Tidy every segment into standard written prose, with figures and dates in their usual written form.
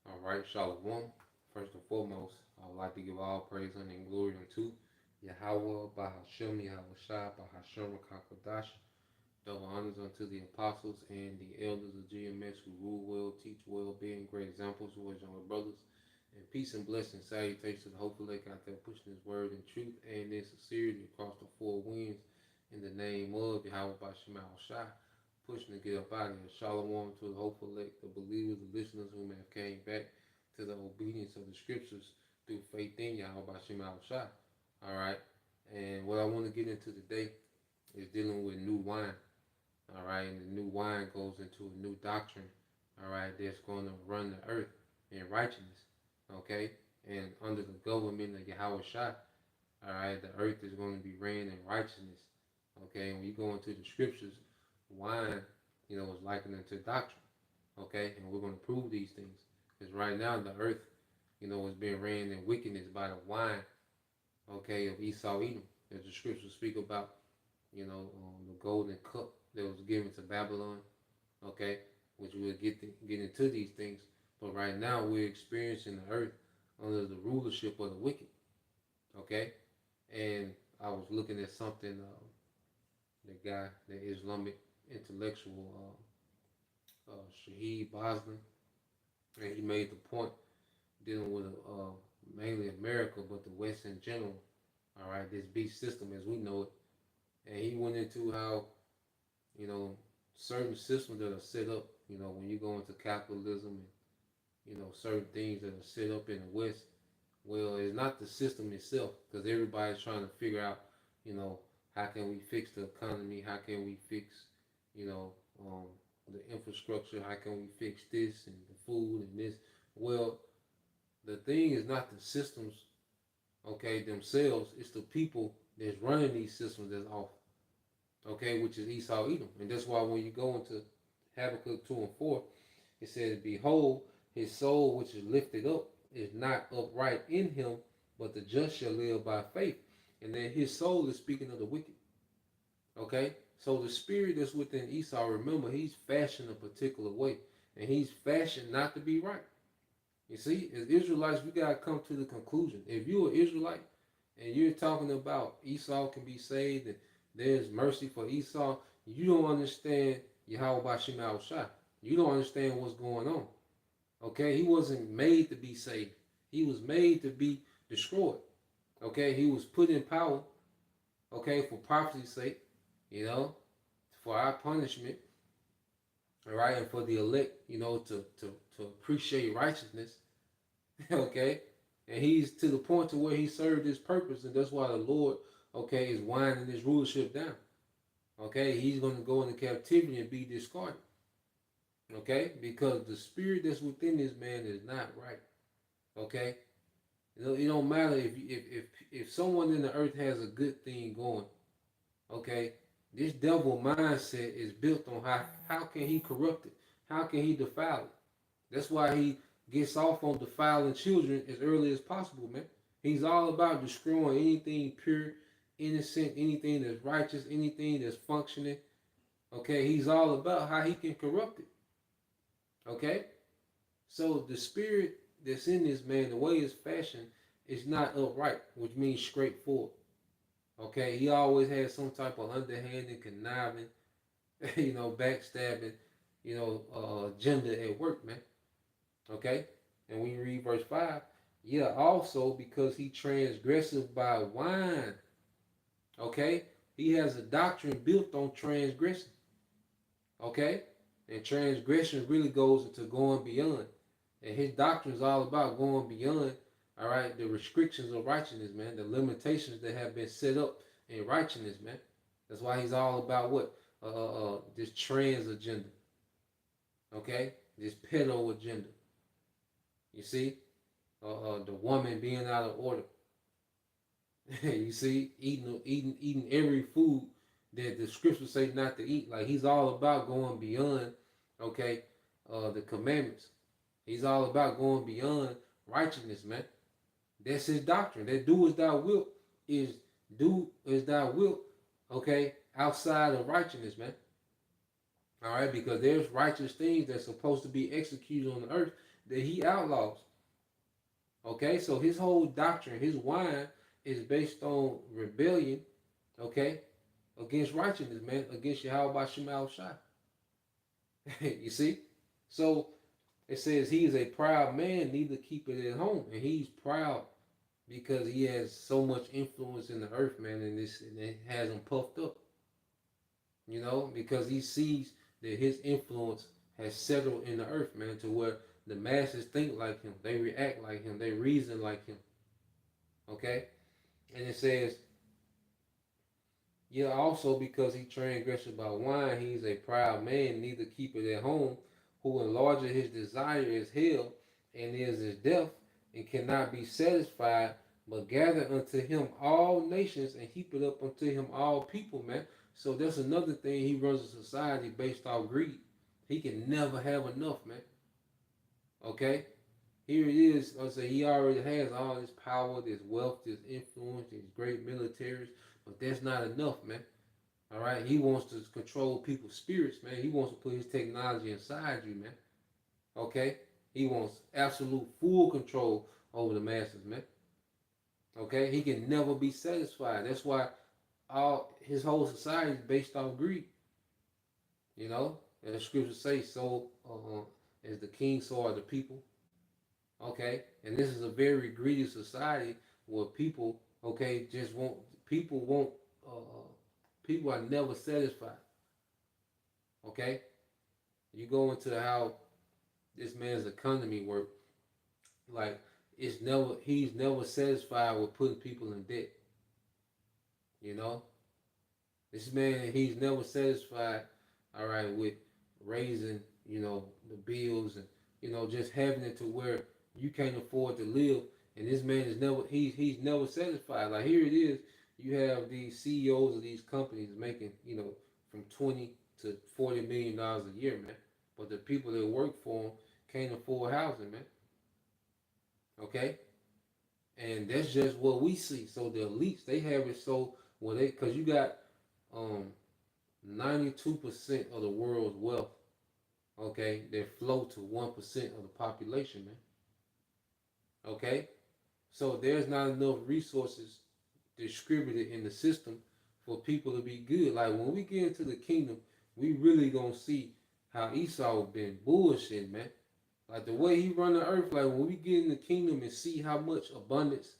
All right, Shalom. First and foremost, I would like to give all praise and glory unto Yahweh, Bahashem, Yahweh Shai, Bahashem, Rakakadash. Double honors unto the apostles and the elders of GMS who rule well, teach well, being great examples to his younger brothers. And peace and blessing, salutations to the hopeful lake out there pushing his word in truth and in sincerity across the four winds in the name of Yahweh Bashem Shai. Pushing to get up out of here. Shalom to the hopeful lake, the believers, the listeners who may have came back to the obedience of the scriptures through faith in Yahweh Bashem Shai. All right. And what I want to get into today is dealing with new wine. All right, and the new wine goes into a new doctrine, all right, that's going to run the earth in righteousness, okay, and under the government of Yahweh Shai, all right, the earth is going to be ran in righteousness, okay, and when you go into the scriptures, wine, is likened to doctrine, okay, and we're going to prove these things, because right now the earth, is being ran in wickedness by the wine, okay, of Esau Edom, as the scriptures speak about, the golden cup that was given to Babylon, okay, which we'll get into these things. But right now we're experiencing the earth under the rulership of the wicked, okay. And I was looking at something, the guy, the Islamic intellectual, Shahid Bosman, and he made the point dealing with mainly America, but the West in general. All right, this beast system as we know it, and he went into how certain systems that are set up, when you go into capitalism and, certain things that are set up in the West, well, it's not the system itself, because everybody's trying to figure out, how can we fix the economy? How can we fix, you know, um, the infrastructure? How can we fix this and the food and this? Well, the thing is not the systems, okay, themselves. It's the people that's running these systems that's off, okay, which is Esau Edom. And that's why when you go into Habakkuk 2 and 4, it says, behold, his soul which is lifted up is not upright in him, but the just shall live by faith. And then his soul is speaking of the wicked. Okay? So the spirit that's within Esau, remember, he's fashioned a particular way. And he's fashioned not to be right. You see, as Israelites, we got to come to the conclusion. If you're an Israelite and you're talking about Esau can be saved and there's mercy for Esau, you don't understand Yahweh Bashim Al Shah. You don't understand what's going on. Okay? He wasn't made to be saved. He was made to be destroyed. Okay? He was put in power, okay, for prophecy's sake, for our punishment, all right, and for the elect, to appreciate righteousness, okay, and he's to the point to where he served his purpose, and that's why the Lord, okay, is winding his rulership down, okay, he's going to go into captivity and be discarded, okay, because the spirit that's within this man is not right, okay. It don't matter if someone in the earth has a good thing going, okay. This devil mindset is built on how can he corrupt it? How can he defile it? That's why he gets off on defiling children as early as possible, man. He's all about destroying anything pure, innocent, anything that's righteous, anything that's functioning. Okay, he's all about how he can corrupt it. Okay? So the spirit that's in this man, the way it's fashioned, is not upright, which means straightforward. Okay, he always has some type of underhanded, conniving, backstabbing, agenda at work, man. Okay, and when you read verse 5, yeah, also because he transgressive by wine. Okay, he has a doctrine built on transgression. Okay, and transgression really goes into going beyond. And his doctrine is all about going beyond, all right, the restrictions of righteousness, man, the limitations that have been set up in righteousness, man. That's why he's all about what? This trans agenda, okay? This pedo agenda. You see? The woman being out of order. You see? Eating every food that the scriptures say not to eat. Like he's all about going beyond, okay, the commandments. He's all about going beyond righteousness, man. That's his doctrine. That do as thou wilt is do as thou wilt, okay, outside of righteousness, man. All right, because there's righteous things that's supposed to be executed on the earth that he outlaws. Okay, so his whole doctrine, his wine, is based on rebellion. Okay, against righteousness, man, against Yahweh Shemal Shai. You see, so it says he is a proud man, neither keep it at home, and he's proud because he has so much influence in the earth, man, and it has him puffed up. You know, because he sees that his influence has settled in the earth, man, to where the masses think like him, they react like him, they reason like him. Okay, and it says, yeah, also because he transgressed by wine, he's a proud man, neither keep it at home, who enlarges his desire is hell, and is his death, and cannot be satisfied, but gather unto him all nations, and heap it up unto him all people, man. So that's another thing. He runs a society based off greed. He can never have enough, man. Okay? Here it is. I say he already has all this power, this wealth, this influence, these great militaries, but that's not enough, man. All right, he wants to control people's spirits, man. He wants to put his technology inside you, man. Okay, he wants absolute full control over the masses, man. Okay, he can never be satisfied. That's why all his whole society is based off greed. You know, and the scriptures say, "So as the king, so are the people." Okay, and this is a very greedy society where people, okay, just won't. People won't. People are never satisfied. Okay, you go into how this man's economy work, like he's never satisfied with putting people in debt. You know, this man, he's never satisfied, all right, with raising, the bills, and just having it to where you can't afford to live. And this man is never he's never satisfied. Like here it is, you have these CEOs of these companies making, from 20 to 40 million dollars a year, man. But the people that work for them can't afford housing, man. Okay, and that's just what we see. So the elites, they have it so well, because you got um 92% of the world's wealth, okay, that flow to 1% of the population, man. Okay, so there's not enough resources distributed in the system for people to be good. Like when we get into the kingdom, we really gonna see how Esau been bullshit, man. Like the way he run the earth, like when we get in the kingdom and see how much abundance,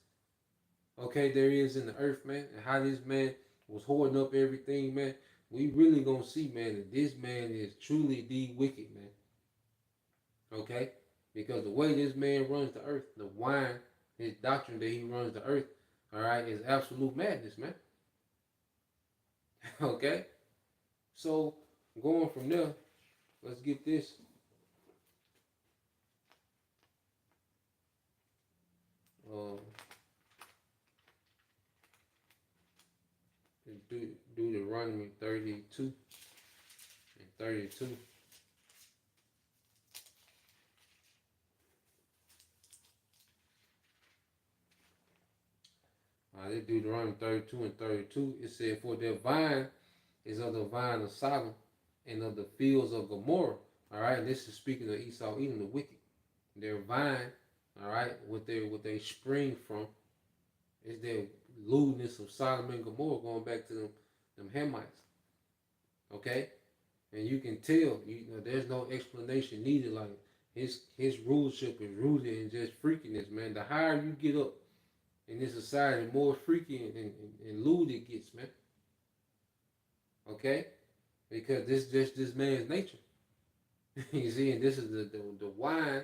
okay, there is in the earth, man, and how this man was hoarding up everything, man, we really gonna see, man, that this man is truly the wicked, man. Okay? Because the way this man runs the earth, the wine, his doctrine that he runs the earth, all right, is absolute madness, man. Okay? So, going from there, let's get this. Um, Deuteronomy 32 and 32. This Deuteronomy 32 and 32. It said, "For their vine is of the vine of Sodom and of the fields of Gomorrah." All right, and this is speaking of Esau, even the wicked. Their vine, all right, what they spring from is their lewdness of Sodom and Gomorrah, going back to them Hamites. Okay, and you can tell, there's no explanation needed. Like his rulership is rooted in just freakiness, man. The higher you get up in this society, the more freaky and lewd it gets, man. Okay, because this just this man's nature. You see, and this is the wine.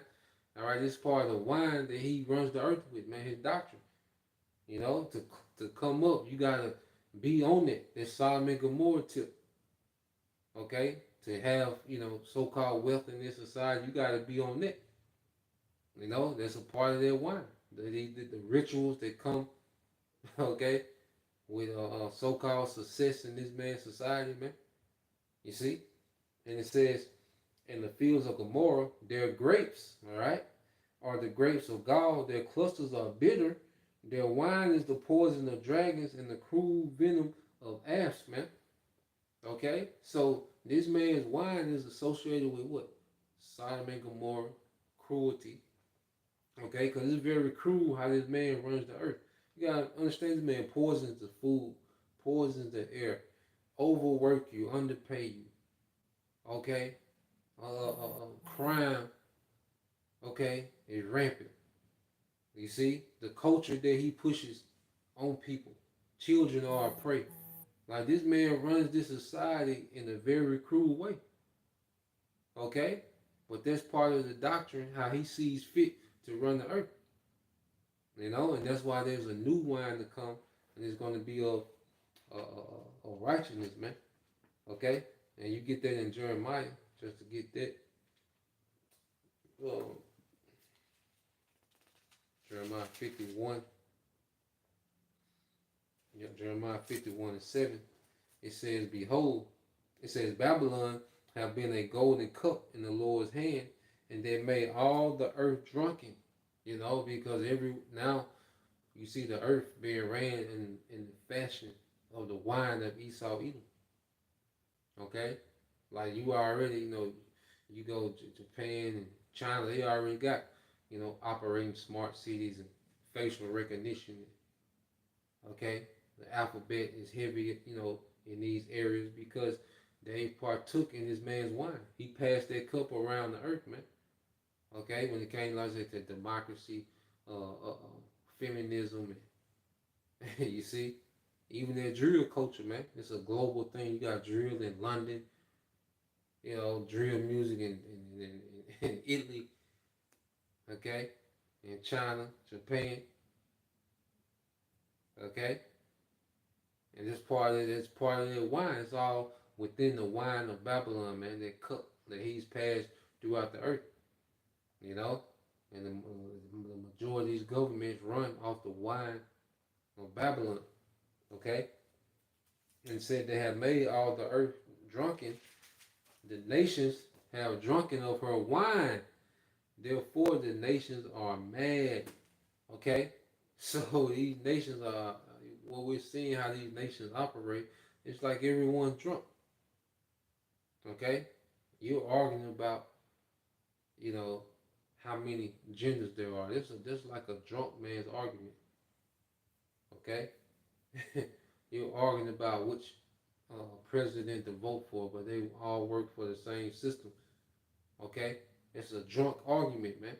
All right, this part of the wine that he runs the earth with, man. His doctrine. To come up, you gotta be on it. That Sodom and Gomorrah tip. Okay, to have so-called wealth in this society, you gotta be on it. That's a part of their wine. The rituals that come, okay, with so-called success in this man's society, man. You see, and it says, "In the fields of Gomorrah, their grapes, all right, are the grapes of gall. Their clusters are bitter. Their wine is the poison of dragons and the cruel venom of asps, man." Okay? So this man's wine is associated with what? Sodom and Gomorrah, cruelty. Okay? Because it's very cruel how this man runs the earth. You gotta understand this man poisons the food, poisons the air, overwork you, underpay you. Okay? Crime, okay, is rampant. You see? The culture that he pushes on people. Children are a prey. Like this man runs this society in a very cruel way. Okay? But that's part of the doctrine, how he sees fit to run the earth. And that's why there's a new wine to come, and it's going to be of righteousness, man. Okay? And you get that in Jeremiah, just to get that. Uh, Jeremiah 51. Yeah, Jeremiah 51:7. It says, Behold, it says, Babylon have been a golden cup in the Lord's hand, and they made all the earth drunken. Because now you see the earth being ran in the fashion of the wine of Esau Edom. Okay? Like you already, you go to Japan and China, they already got, operating smart cities and facial recognition. Okay? The alphabet is heavy, in these areas because they partook in this man's wine. He passed that cup around the earth, man. Okay? When it came, like I said, to democracy, feminism, and you see, even their drill culture, man. It's a global thing. You got drill in London, drill music in Italy, okay, in China, Japan, okay, and part of their wine. It's all within the wine of Babylon, man. That cup that he's passed throughout the earth, and the majority of these governments run off the wine of Babylon, okay, and said they have made all the earth drunken. The nations have drunken of her wine. Therefore, the nations are mad. Okay? So these nations are, what we're seeing how these nations operate, it's like everyone's drunk. Okay? You're arguing about, how many genders there are. This is like a drunk man's argument. Okay? You're arguing about which president to vote for, but they all work for the same system. Okay? It's a drunk argument, man.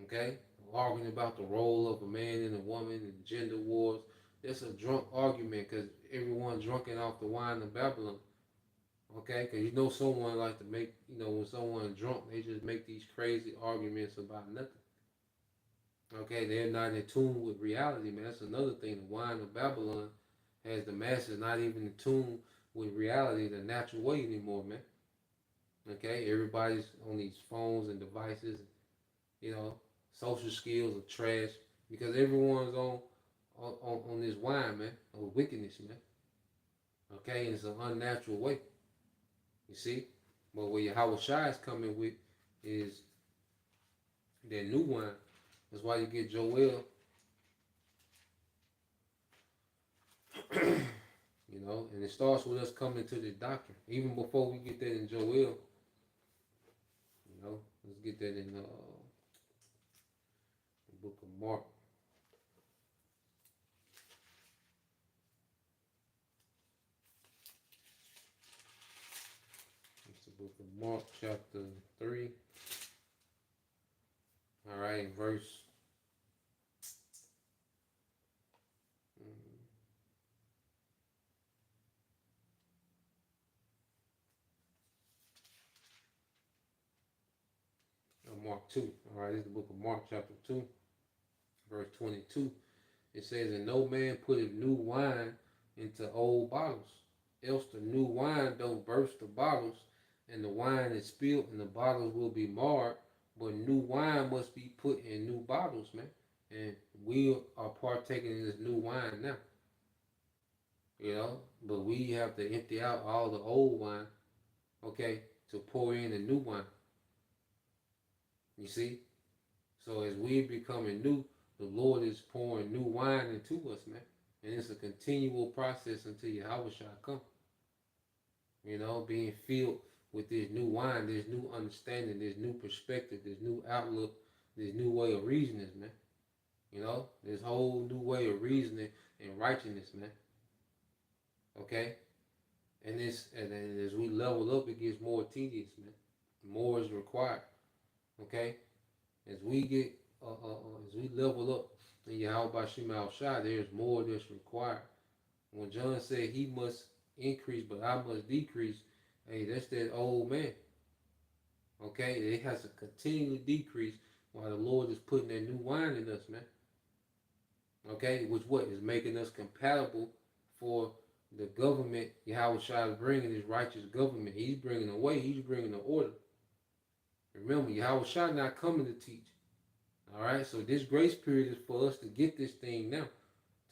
Okay? Arguing about the role of a man and a woman and gender wars. It's a drunk argument because everyone's drunken off the wine of Babylon. Okay? Because someone like to make, when someone's drunk, they just make these crazy arguments about nothing. Okay? They're not in tune with reality, man. That's another thing. The wine of Babylon has the masses not even in tune with reality the natural way anymore, man. Okay? Everybody's on these phones and devices, social skills are trash because everyone's on this wine, man, on wickedness, man. Okay, and it's an unnatural way. You see? But what Yahweh Shai is coming with is that new wine. That's why you get Joel, and it starts with us coming to the doctrine. Even before we get that in Joel, let's get that in the book of Mark. It's the book of Mark, chapter 3. All right, verse. Mark 2. All right, this is the book of Mark, chapter 2, verse 22. It says, And no man putteth new wine into old bottles, else the new wine don't burst the bottles, and the wine is spilled, and the bottles will be marred. But new wine must be put in new bottles, man. And we are partaking in this new wine now. But we have to empty out all the old wine, okay, to pour in the new wine. You see? So as we becoming new, the Lord is pouring new wine into us, man. And it's a continual process until Yahweh shall come. Being filled with this new wine, this new understanding, this new perspective, this new outlook, this new way of reasoning, man. This whole new way of reasoning and righteousness, man. Okay? And as we level up, it gets more tedious, man. More is required. Okay? As we get as we level up in Yahweh Shema Shai, there's more that's required. When John said he must increase, but I must decrease, hey, that's that old man. Okay? It has to continually decrease while the Lord is putting that new wine in us, man. Okay? Which what is making us compatible for the government Yahweh Shai is bringing, his righteous government. He's bringing away, he's bringing the order. Remember, Yahweh Shai not coming to teach. All right, so this grace period is for us to get this thing now,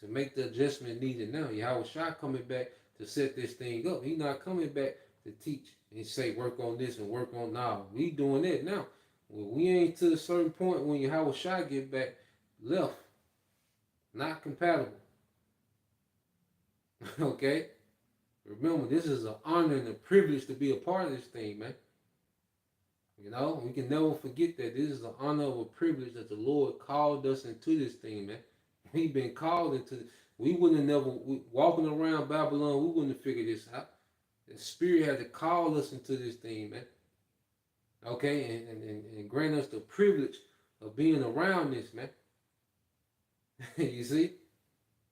to make the adjustment needed now. Yahweh Shai coming back to set this thing up. He's not coming back to teach and say work on this and work on now. We doing that now. Well, we ain't to a certain point when Yahweh Shai get back left, not compatible. Okay? Remember, this is an honor and a privilege to be a part of this thing, man. We can never forget that this is an honor of a privilege that the Lord called us into this thing, man. We've been called into this. We wouldn't have never, walking around Babylon, we wouldn't have figured this out. The Spirit had to call us into this thing, man. Okay, and grant us the privilege of being around this, man. You see?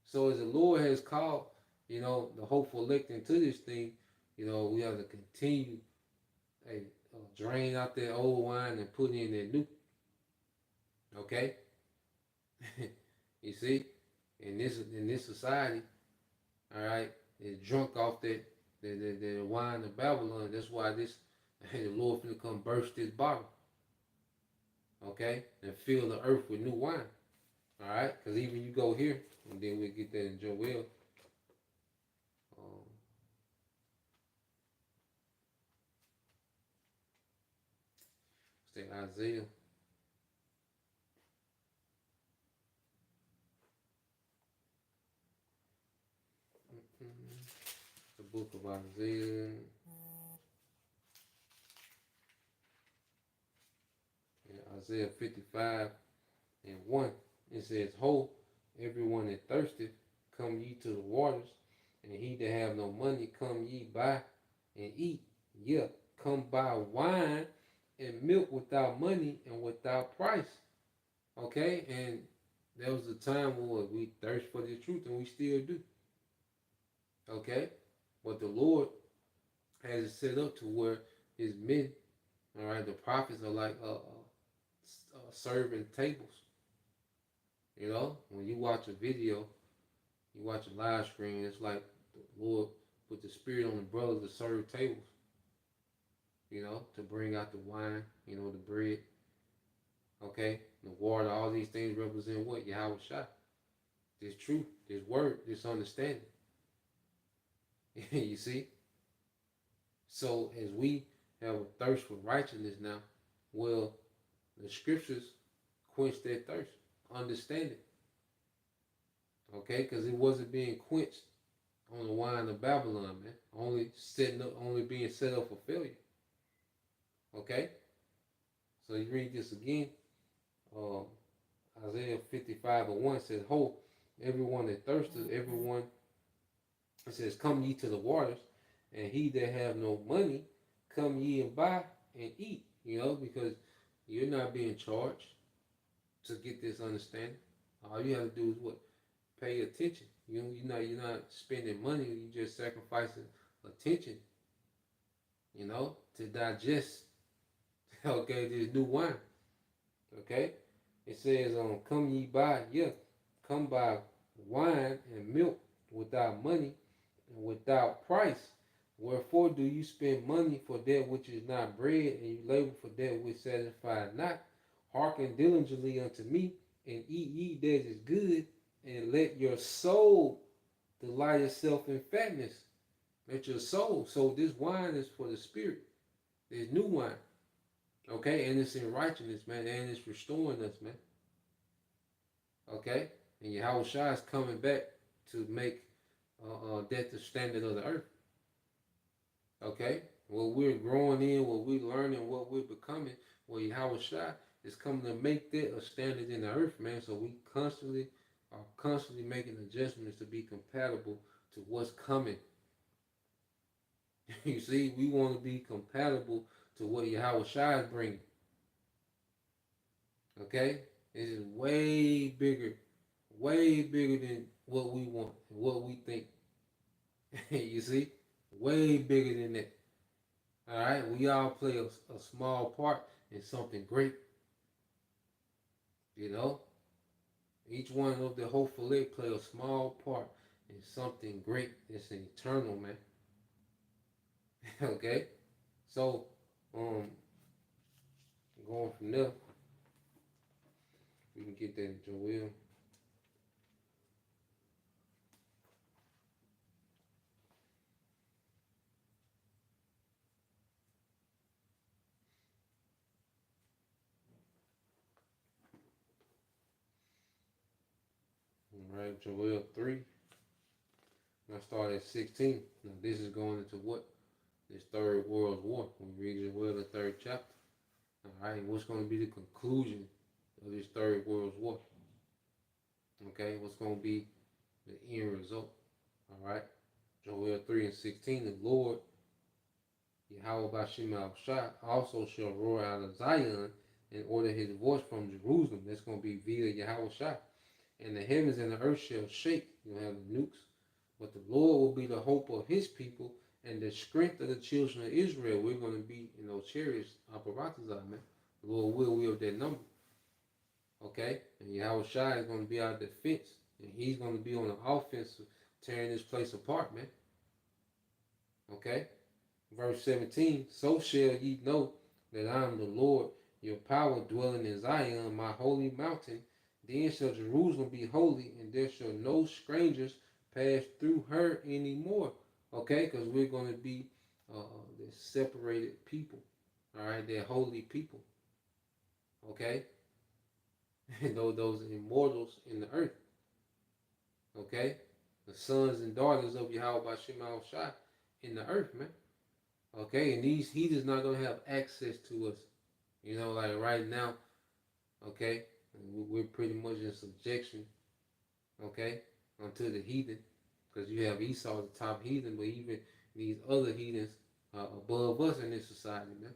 So as the Lord has called, the hopeful elect into this thing, we have to continue drain out that old wine and put in that new. Okay? You see? In this society, all right, is drunk off the wine of Babylon. That's why the Lord finna come burst this bottle. Okay? And fill the earth with new wine. All right? Because even you go here, and then we'll get that in Joel. Say Isaiah. The book of Isaiah. Isaiah 55 and 1. It says, "Ho, everyone that thirsteth, come ye to the waters, and he that have no money, come ye buy and eat. Yeah, come buy wine and milk without money and without price." Okay, and there was a time where we thirst for the truth, and we still do. Okay, but the Lord has it set up to where his men, all right, the prophets are like serving tables. When you watch a video, you watch a live stream, it's like the Lord put the Spirit on the brothers to serve tables. To bring out the wine, the bread, okay, the water, all these things represent what? Yahweh Shai. This truth, this word, this understanding. You see? So as we have a thirst for righteousness now, well, the scriptures quench that thirst. Understand it. Okay? Because it wasn't being quenched on the wine of Babylon, man. Only being set up for failure. Okay? So you read this again. Isaiah 55 and 1 says, "Ho, everyone that thirsteth, everyone," it says, "come ye to the waters, and he that have no money, come ye and buy and eat." Because you're not being charged to get this understanding. All you have to do is what? Pay attention. You're not spending money. You're just sacrificing attention. To digest. Okay, this new wine. Okay, it says, "Come ye buy, yeah, come buy wine and milk without money and without price. Wherefore do you spend money for that which is not bread, and you labor for that which satisfies not? Hearken diligently unto me, and eat ye that is good, and let your soul delight itself in fatness." Let your soul. So this wine is for the spirit. There's new wine. Okay, and it's in righteousness, man, and it's restoring us, man. Okay, and Yahweh Shai is coming back to make that the standard of the earth. Okay? What we're growing in, what we're learning, what we're becoming, what Yahweh Shai is coming to make that a standard in the earth, man. So we constantly making adjustments to be compatible to what's coming. You see, we want to be compatible to what Yahweh Shai is bringing. Okay? It is way bigger than what we want and what we think. You see? Way bigger than that. All right? We all play a small part in something great. You know? Each one of the hopefully play a small part in something great. It's eternal, man. Okay? So, going from there, we can get that in Joel. All right, Joel 3. I start at 16. Now, this is going into what? This Third World War. We read Joel, the 3rd chapter. All right, and what's going to be the conclusion of this Third World War? Okay, what's going to be the end result? All right, Joel 3 and 16. The Lord, Yahweh Bashim al-Shah, also shall roar out of Zion and order his voice from Jerusalem. That's going to be via Yahweh Shah. And the heavens and the earth shall shake. You'll have the nukes. But the Lord will be the hope of his people and the strength of the children of Israel. We're going to be in those chariots, Aparatazah, man. The Lord will wield that number. Okay? And Yahweh Shai is going to be our defense. And he's going to be on the offense, tearing this place apart, man. Okay? Verse 17, so shall ye know that I am the Lord, your power dwelling in Zion, my holy mountain. Then shall Jerusalem be holy, and there shall no strangers pass through her anymore. Okay, because we're going to be the separated people. All right, they're holy people. Okay, and those immortals in the earth. Okay, the sons and daughters of Yahweh Bashim al-Shai in the earth, man. Okay, and these heathens not going to have access to us. You know, like right now, okay, we're pretty much in subjection, okay, unto the heathen, because you have Esau, the top heathen, but even these other heathens are above us in this society, man.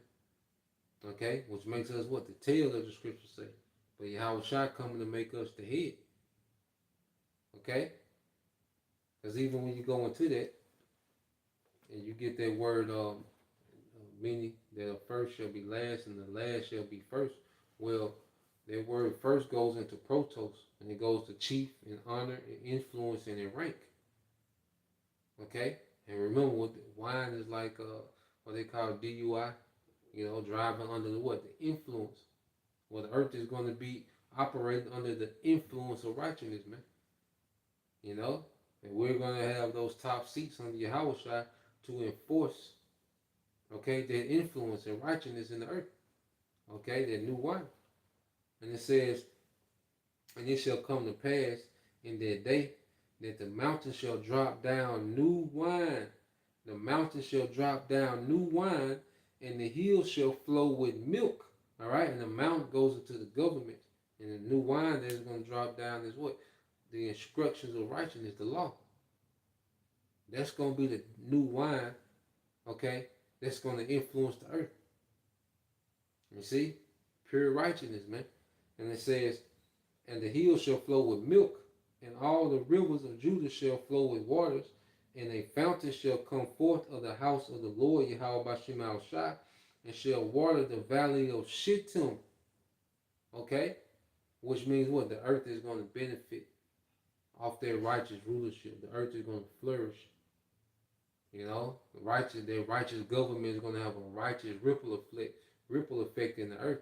Okay, which makes us what the tail of the scripture say, but Yahweh Shai coming to make us the head. Okay, because even when you go into that, and you get that word, meaning that the first shall be last and the last shall be first. Well, that word first goes into protos, and it goes to chief and honor and influence and in rank. Okay? And remember, what wine is like what they call DUI, you know, driving under the what? The influence. Well, the earth is going to be operating under the influence of righteousness, man. You know? And we're going to have those top seats under Yahweh Shai to enforce, okay, that influence and righteousness in the earth. Okay, that new wine. And it says, and it shall come to pass in that day that the mountain shall drop down new wine. The mountain shall drop down new wine, and the hills shall flow with milk. All right, and the mountain goes into the government. And the new wine that is going to drop down is what? The instructions of righteousness, the law. That's going to be the new wine, okay, that's going to influence the earth. You see? Pure righteousness, man. And it says, and the hills shall flow with milk, and all the rivers of Judah shall flow with waters, and a fountain shall come forth of the house of the Lord Yahweh Bashim al-Shai, and shall water the valley of Shittim. Okay? Which means what? The earth is going to benefit off their righteous rulership. The earth is going to flourish. You know, their righteous government is going to have a righteous ripple effect in the earth.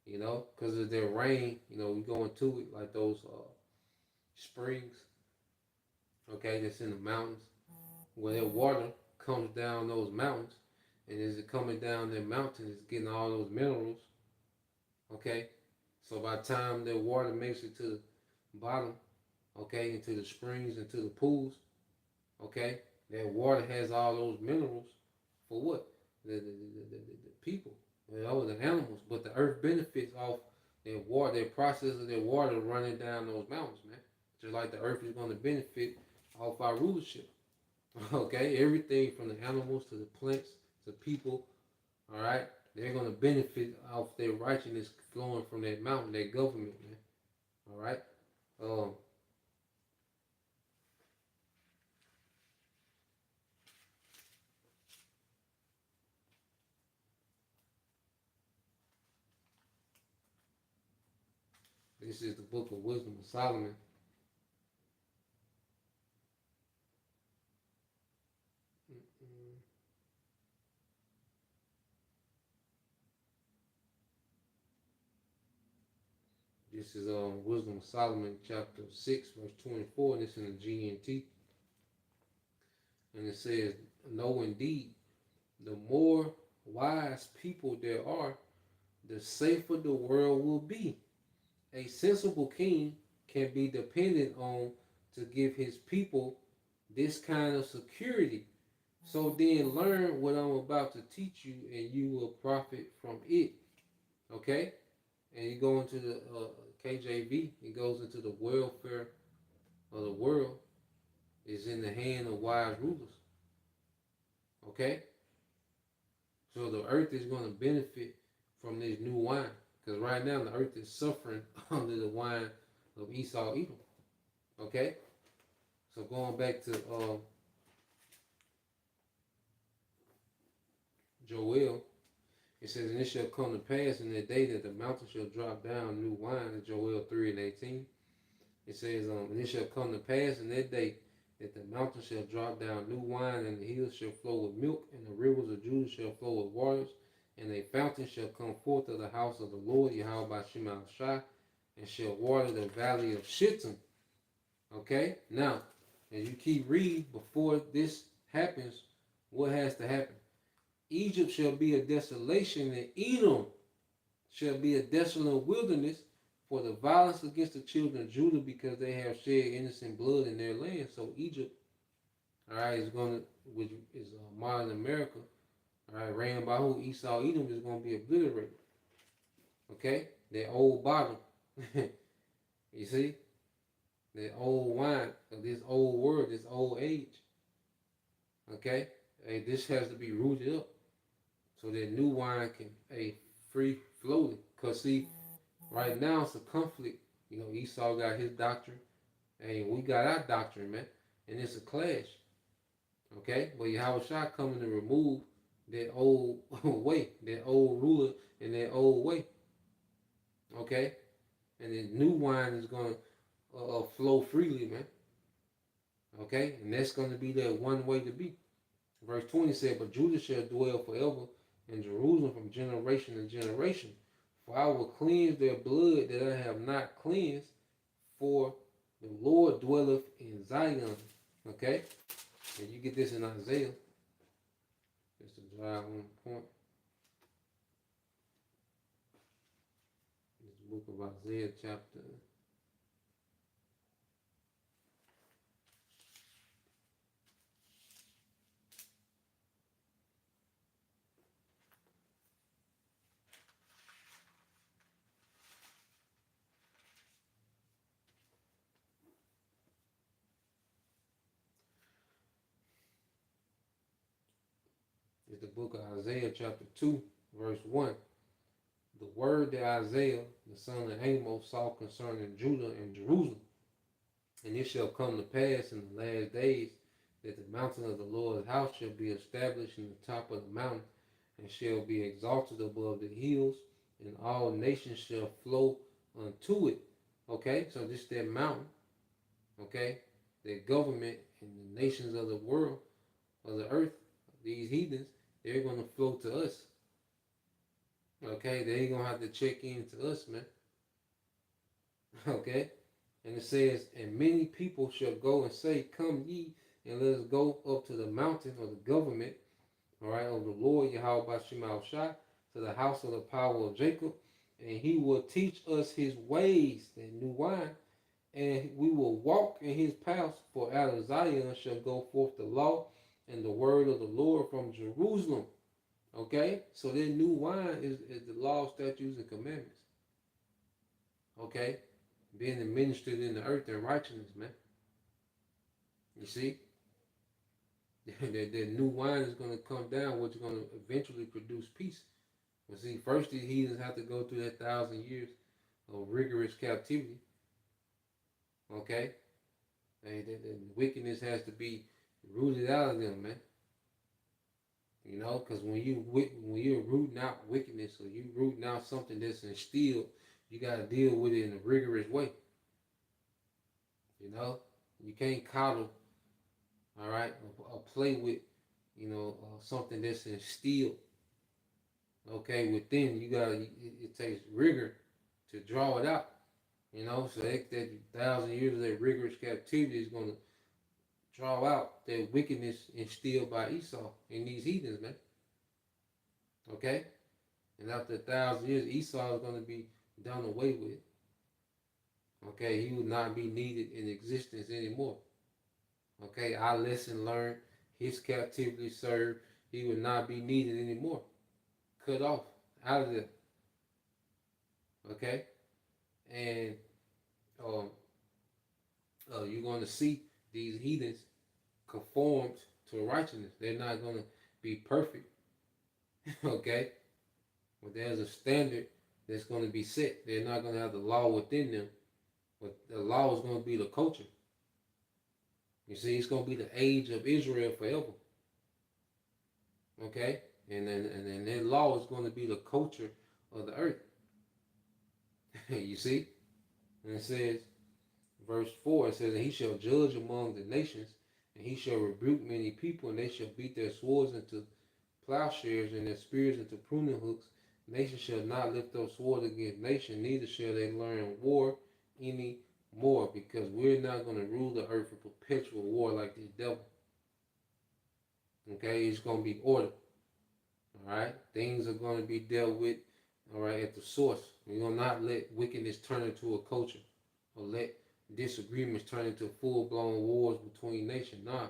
You know, because of their rain, you know, we go into it like those springs, okay, that's in the mountains, where that water comes down those mountains, and as it coming down that mountain, it's getting all those minerals, okay. So by the time that water makes it to the bottom, okay, into the springs, into the pools, okay. That water has all those minerals for what? The people, the animals. But the earth benefits off their water, their process of their water running down those mountains, man. Just like the earth is going to benefit off our rulership. Okay, everything from the animals to the plants to people, all right, they're going to benefit off their righteousness flowing from that mountain, that government, man. All right. Um, this is the book of Wisdom of Solomon. This is Wisdom of Solomon, chapter 6, verse 24, and it's in the GNT. And it says, "No, indeed, the more wise people there are, the safer the world will be. A sensible king can be depended on to give his people this kind of security. So then learn what I'm about to teach you, and you will profit from it." Okay? And you go into the KJV, it goes into the welfare of the world is in the hand of wise rulers. Okay? So the earth is going to benefit from this new wine. Because right now the earth is suffering under the wine of Esau Edom. Okay? So going back to Joel, it says, "And it shall come to pass in that day that the mountain shall drop down new wine," in Joel 3 and 18. It says, "And it shall come to pass in that day that the mountain shall drop down new wine, and the hills shall flow with milk, and the rivers of Judah shall flow with waters, and a fountain shall come forth of the house of the Lord, Yahweh by Shema Shai, and shall water the valley of Shittim." Okay? Now, as you keep reading, before this happens, what has to happen? Egypt shall be a desolation, and Edom shall be a desolate wilderness for the violence against the children of Judah, because they have shed innocent blood in their land. So Egypt, all right, is going to, which is modern America, all right, ran by who? Esau Edom, is going to be obliterated. Okay? That old bottle. You see? That old wine of this old world, this old age. Okay? Hey, this has to be rooted up so that new wine can free floating. Because see, right now it's a conflict. You know, Esau got his doctrine, and we got our doctrine, man. And it's a clash. Okay? But Yahweh Shah coming to remove that old way, that old ruler and that old way. Okay? And then new wine is going to flow freely, man. Okay? And that's going to be that one way to be. Verse 20 said, "But Judah shall dwell forever, and Jerusalem from generation to generation. For I will cleanse their blood that I have not cleansed, for the Lord dwelleth in Zion." Okay? And you get this in Isaiah. Just to drive on point. This book of Isaiah, chapter 2, verse 1. "The word that Isaiah, the son of Amos, saw concerning Judah and Jerusalem. And it shall come to pass in the last days that the mountain of the Lord's house shall be established in the top of the mountain, and shall be exalted above the hills, and all nations shall flow unto it." Okay, so this is that mountain, okay, that government and the nations of the world, of the earth, these heathens, they're going to flow to us. Okay, they ain't going to have to check in to us, man. Okay, and it says, "And many people shall go and say, Come ye, and let us go up to the mountain of the government, all right, of the Lord Yahweh by Shema Shai, to the house of the power of Jacob, and he will teach us his ways," that new wine, and we will walk in his paths, for out of Zion shall go forth the law and the word of the Lord from Jerusalem. Okay? So that new wine is the law, statutes, and commandments. Okay? Being administered in the earth in righteousness, man. You see? that new wine is going to come down, which is going to eventually produce peace. But see, first the heathens have to go through that 1,000 years of rigorous captivity. Okay? And the wickedness has to be rooted out of them, man. You know, because when you're rooting out wickedness, or you rooting out something that's instilled, you got to deal with it in a rigorous way. You know, you can't coddle, all right, or play with, something that's instilled. Okay, within you got it takes rigor to draw it out. You know, so that 1,000 years of that rigorous captivity is going to draw out that wickedness instilled by Esau in these heathens, man. Okay? And after 1,000 years, Esau is going to be done away with. Okay? He will not be needed in existence anymore. Okay? Our lesson learned, his captivity served, he will not be needed anymore. Cut off, out of there. Okay? And you're going to see these heathens conformed to righteousness. They're not going to be perfect. Okay? But there's a standard that's going to be set. They're not going to have the law within them. But the law is going to be the culture. You see, it's going to be the age of Israel forever. Okay? And then that law is going to be the culture of the earth. You see? And it says, verse 4, it says, and he shall judge among the nations, and he shall rebuke many people, and they shall beat their swords into plowshares and their spears into pruning hooks. Nation shall not lift up sword against nation, neither shall they learn war any more, because we're not going to rule the earth in perpetual war like this devil. Okay, it's going to be order. All right, things are going to be dealt with. All right, at the source. We're going to not let wickedness turn into a culture, or let disagreements turn into full-blown wars between nations. Nah,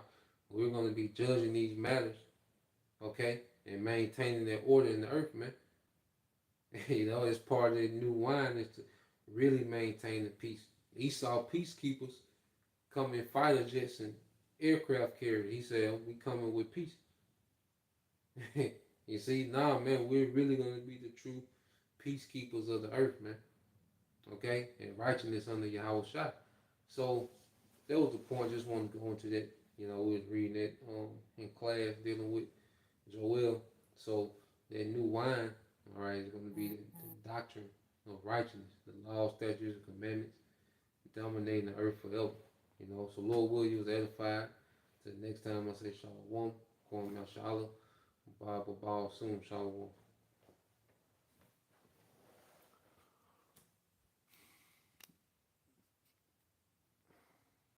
we're going to be judging these matters, okay, and maintaining that order in the earth, man. You know, it's part of the new wine is to really maintain the peace. Esau peacekeepers come in fighter jets and aircraft carriers. He said, we coming with peace. You see, nah, man, we're really going to be the true peacekeepers of the earth, man. Okay? And righteousness under Yahweh Shai. So, that was the point. Just wanted to go into that. You know, we was reading that in class, dealing with Joel. So, that new wine, all right, is going to be the doctrine of righteousness, the law, statutes, and commandments, dominating the earth forever. You know, so Lord will you was edified. Till next time I say Shalom, Kwam Yashala, Bible Ball soon, Shalom.